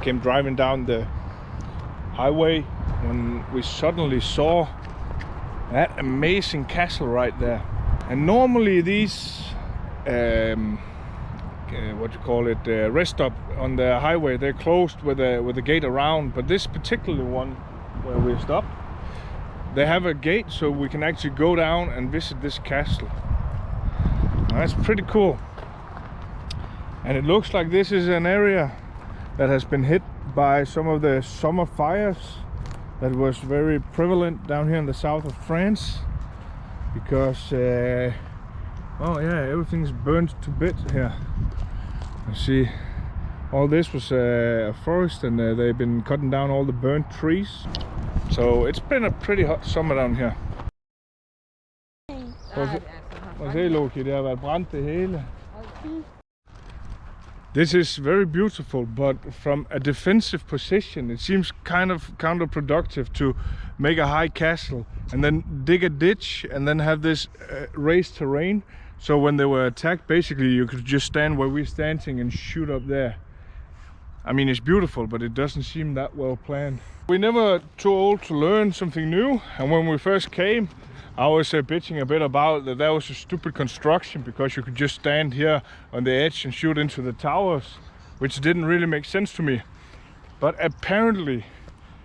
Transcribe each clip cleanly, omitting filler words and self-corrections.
came driving down the highway when we suddenly saw that amazing castle right there. And normally these what you call it, rest stop on the highway, they're closed with a gate around, but this particular one where we stopped, they have a gate so we can actually go down and visit this castle. Now, that's pretty cool. And it looks like this is an area that has been hit by some of the summer fires that was very prevalent down here in the south of France, because oh yeah, everything's burnt to bits here. You see, all this was a forest, and they've been cutting down all the burnt trees. So it's been a pretty hot summer down here. This is very beautiful, but from a defensive position it seems kind of counterproductive to make a high castle and then dig a ditch and then have this raised terrain. So when they were attacked, basically you could just stand where we're standing and shoot up there. I mean, it's beautiful, but it doesn't seem that well planned. We're never too old to learn something new, and when we first came, I was bitching a bit about that was a stupid construction, because you could just stand here on the edge and shoot into the towers, which didn't really make sense to me. But apparently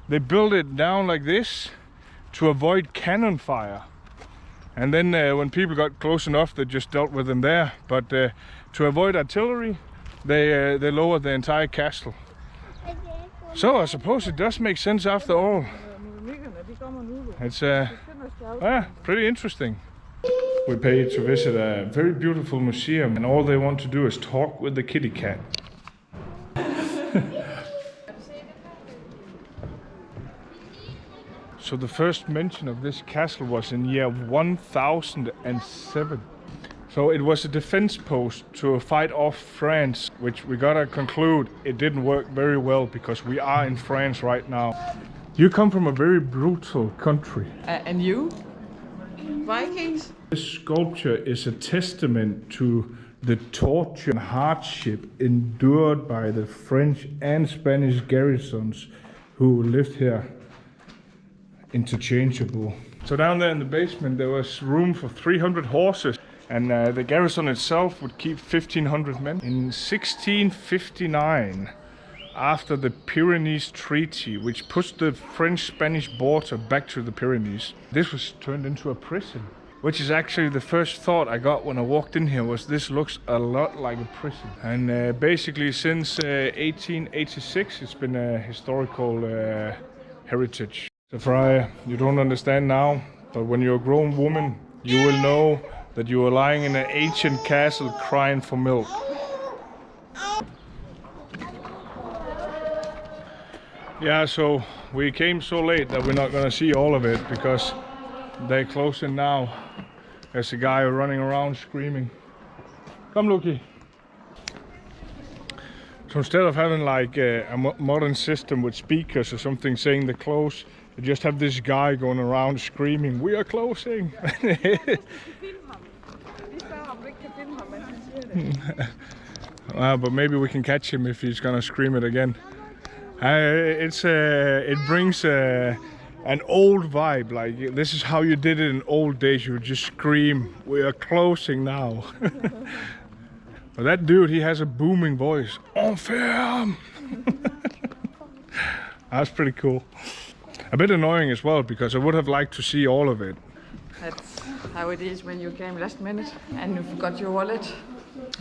they built it down like this to avoid cannon fire. And then when people got close enough, they just dealt with them there. But to avoid artillery, they lowered the entire castle. So I suppose it does make sense after all. It's pretty interesting. We paid to visit a very beautiful museum, and all they want to do is talk with the kitty cat. So the first mention of this castle was in year 1007. So it was a defense post to fight off France, which we gotta conclude it didn't work very well, because we are in France right now. You come from a very brutal country. And you? Vikings? This sculpture is a testament to the torture and hardship endured by the French and Spanish garrisons who lived here interchangeable. So down there in the basement there was room for 300 horses, and the garrison itself would keep 1,500 men. In 1659, after the Pyrenees Treaty, which pushed the French-Spanish border back to the Pyrenees, this was turned into a prison, which is actually the first thought I got when I walked in here, was this looks a lot like a prison. And basically since 1886 it's been a historical heritage. So Freya, you don't understand now, but when you're a grown woman, you will know that you are lying in an ancient castle crying for milk. Yeah, so we came so late that we're not gonna see all of it, because they're closing now. There's a guy running around screaming. Come, Loki. So instead of having like a modern system with speakers or something saying they're close, they just have this guy going around screaming, "We are closing!" But maybe we can catch him if he's gonna scream it again. It brings an old vibe. Like, this is how you did it in old days. You would just scream, "We are closing now." But that dude, he has a booming voice. "On ferme!" That's pretty cool. A bit annoying as well, because I would have liked to see all of it. That's how it is when you came last minute and you forgot your wallet.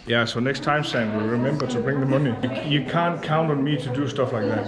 Yeah, so next time, Sam, remember to bring the money. You can't count on me to do stuff like that.